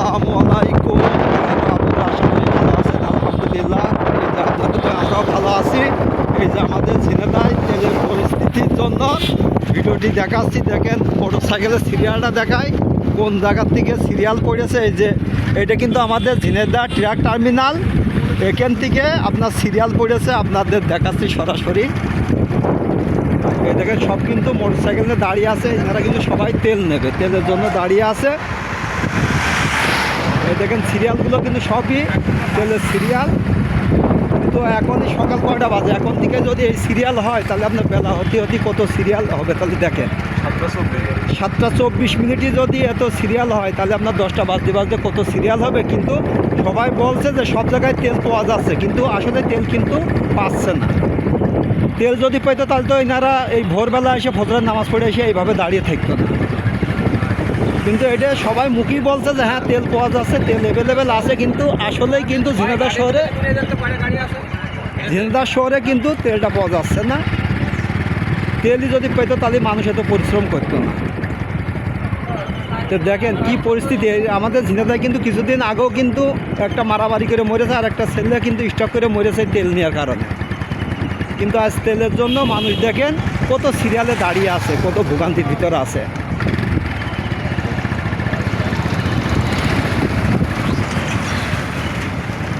আসসালামু আলাইকুম। আপনারা আশা করি ভালো আছেন। আলহামদুলিল্লাহ, এই যে আমরাও ভালো আছি। এই যে আমাদের ঝিনাইদহে তেলের পরিস্থিতির জন্য ভিডিওটি দেখাচ্ছি। দেখেন মোটর সাইকেলের সিরিয়ালটা দেখায় কোন জায়গার থেকে সিরিয়াল পড়েছে। এই যে এটা কিন্তু আমাদের ঝিনাইদহে ট্রাক টার্মিনাল, এখান থেকে আপনার সিরিয়াল পড়েছে, আপনাদের দেখাচ্ছি সরাসরি। এই দেখেন সব কিন্তু মোটর সাইকেলে দাঁড়িয়ে আছে, এনারা কিন্তু সবাই তেল নেবে, তেলের জন্য দাঁড়িয়ে আছে। এই দেখেন সিরিয়ালগুলো কিন্তু সবই তেলের সিরিয়াল। তো এখনই সকাল 9টা বাজে, এখন থেকে যদি এই সিরিয়াল হয় তাহলে আপনার বেলা হতে হতে কত সিরিয়াল হবে তাহলে দেখেন। 7টা 24 মিনিটই যদি এত সিরিয়াল হয় তাহলে আপনার 10টা বাজতে বাজতে কত সিরিয়াল হবে। কিন্তু সবাই বলছে যে সব জায়গায় তেল পাওয়া যাচ্ছে, কিন্তু আসলে তেল কিন্তু পাচ্ছে না। তেল যদি পেতো তাহলে তো এনারা এই ভোরবেলা এসে ফজরের নামাজ পড়ে এসে এইভাবে দাঁড়িয়ে থাকতো না। কিন্তু এটা সবাই মুখেই বলছে যে হ্যাঁ তেল পাওয়া যাচ্ছে, তেল অ্যাভেলেবেল আছে, কিন্তু আসলেই কিন্তু ঝিনাইদহ শহরে কিন্তু তেলটা পাওয়া যাচ্ছে না। তেলই যদি পেতো তাহলে মানুষ এত পরিশ্রম করতো না। তো দেখেন কি পরিস্থিতি আমাদের ঝিনাইদহে। কিন্তু কিছুদিন আগেও কিন্তু একটা মারামারি করে মরেছে, আর একটা ছেলে কিন্তু স্টক করে মরেছে তেল নেওয়ার কারণে। কিন্তু আজ তেলের জন্য মানুষ দেখেন কত সিরিয়ালে দাঁড়িয়ে আছে, কত ভোগান্তির ভিতরে আছে।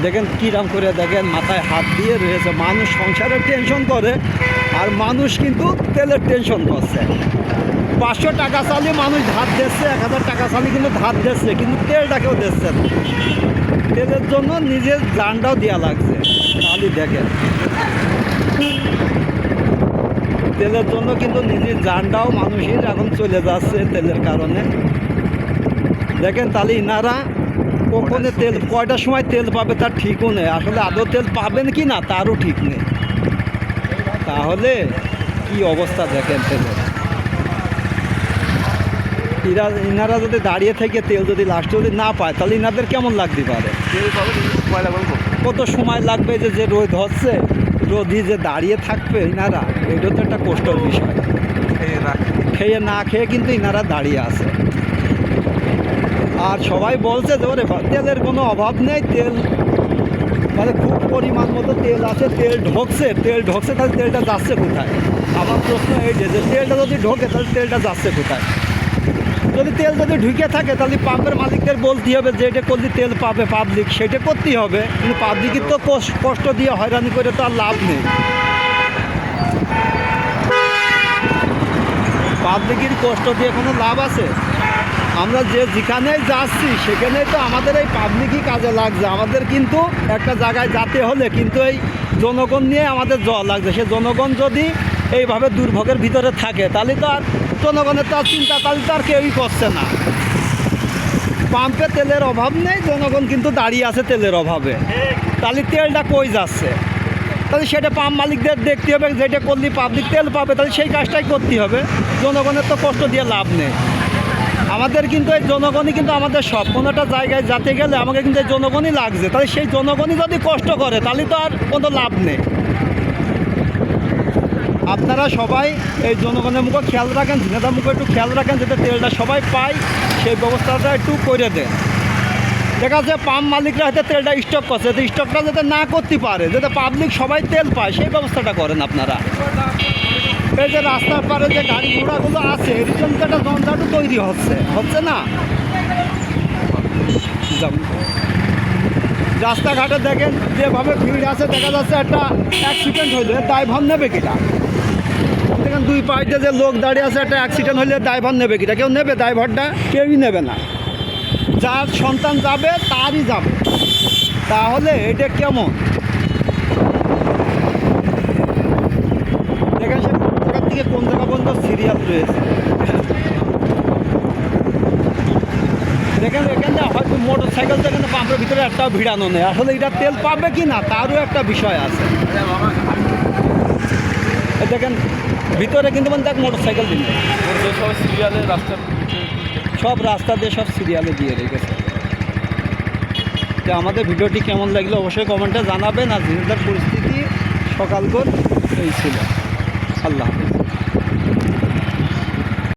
দেখেন কীরকম করে দেখেন মাথায় হাত দিয়ে রয়েছে। মানুষ সংসারের টেনশন করে, আর মানুষ কিন্তু তেলের টেনশন করছে। 500 টাকা চালিয়ে মানুষ ধার দিচ্ছে, 1000 টাকা চালিয়ে কিন্তু ধার দিচ্ছে, কিন্তু তেলটাকেও দিচ্ছে না। তেলের জন্য নিজের জানটাও দেওয়া লাগছে। তাহলে দেখেন তেলের জন্য কিন্তু নিজের জানটাও মানুষের এখন চলে যাচ্ছে তেলের কারণে। দেখেন তাহলে ইনারা কখনো তেল কয়টার সময় তেল পাবে তার ঠিকও নেই। আসলে আদৌ তেল পাবেন কি না তারও ঠিক নেই। তাহলে কি অবস্থা দেখেন তেলের। ইনারা যদি দাঁড়িয়ে থেকে তেল যদি লাস্টে যদি না পায় তাহলে ইনাদের কেমন লাগতে পারে। কত সময় লাগবে যে রোদ হচ্ছে, রোদি যে দাঁড়িয়ে থাকবে ইনারা, এটা তো একটা কষ্টের বিষয়। খেয়ে না খেয়ে কিন্তু ইনারা দাঁড়িয়ে আছে। আর সবাই বলছে যে ওরে তেলের কোনো অভাব নেই, তেল মানে খুব পরিমাণ মতো তেল আছে, তেল ঢোকছে তাহলে তেলটা যাচ্ছে কোথায়। আমার প্রশ্ন এই যে তেলটা যদি ঢোকে তাহলে তেলটা যাচ্ছে কোথায়। যদি তেল যদি ঢুকে থাকে তাহলে পাম্পের মালিকদের বলতে হবে যে এটা করলে তেল পাবে পাবলিক, সেটা করতেই হবে। কিন্তু পাবলিকের তো কষ্ট দিয়ে হয়রানি করে তো আর লাভ নেই। পাবলিকের কষ্ট দিয়ে কোনো লাভ আছে? আমরা যেখানেই যাচ্ছি সেখানেই তো আমাদের এই পাবলিকই কাজে লাগছে। আমাদের কিন্তু একটা জায়গায় যেতে হলে কিন্তু এই জনগণ নিয়ে আমাদের যাওয়া লাগছে। সে জনগণ যদি এইভাবে দুর্ভোগের ভিতরে থাকে তাহলে তো আর জনগণের তো আর চিন্তা তাহলে তো আর কেউই করছে না। পাম্পে তেলের অভাব নেই, জনগণ কিন্তু দাঁড়িয়ে আছে তেলের অভাবে। তাহলে তেলটা কই যাচ্ছে? তাহলে সেটা পাম্প মালিকদের দেখতে হবে, যেটা করলে পাবলিক তেল পাবে তাহলে সেই কাজটাই করতে হবে। জনগণের তো কষ্ট দিয়ে লাভ নেই। আমাদের কিন্তু এই জনগণই কিন্তু আমাদের সব। কোনোটা জায়গায় যেতে গেলে আমাকে কিন্তু এই জনগণই লাগছে। তাহলে সেই জনগণই যদি কষ্ট করে তাহলে তো আর কোনো লাভ নেই। আপনারা সবাই এই জনগণের মুখে খেয়াল রাখেন, ঝিনাইদহ মুখে একটু খেয়াল রাখেন, যাতে তেলটা সবাই পায় সেই ব্যবস্থাটা একটু করে দেন। দেখা যাচ্ছে পাম্প মালিকরা হয়তো তেলটা স্টক করছে, তো স্টকটা যাতে না করতে পারে, যাতে পাবলিক সবাই তেল পায় সেই ব্যবস্থাটা করেন আপনারা। এই যে রাস্তার পারে যে গাড়ি ঘোড়াগুলো আছে এর জন্য একটা যন্ত্রটা তৈরি হচ্ছে না। রাস্তাঘাটে দেখেন যেভাবে ভিড় আছে, দেখা যাচ্ছে একটা অ্যাক্সিডেন্ট হইলে ড্রাইভার নেবে কিনা। দেখেন দুই পাশে যে লোক দাঁড়িয়ে আছে, একটা অ্যাক্সিডেন্ট হইলে ড্রাইভার নেবে কিনা? কেউ নেবে? ড্রাইভারটা কেউই নেবে না। যার সন্তান যাবে তারই যাবে। তাহলে এটা কেমন? দেখেন সে কোন জায়গার থেকে কোন জায়গা পর্যন্ত সিরিয়াল রয়েছে। দেখেন এখানে হয়তো মোটর সাইকেল থেকে পাম্পের ভিতরে একটাও ভিড়ানো নেই। আসলে এটা তেল পাবে কি না তারও একটা বিষয় আছে। দেখেন ভিতরে কিন্তু মানে দেখ মোটর সাইকেল দিন সব রাস্তা দিয়ে সব সিরিয়ালে দিয়ে রেখেছে। তো আমাদের ভিডিওটি কেমন লাগলো অবশ্যই কমেন্টে জানাবেন। আর ঝিনাইদহের পরিস্থিতি সকালকর এই ছিল। আল্লাহ হাফেজ।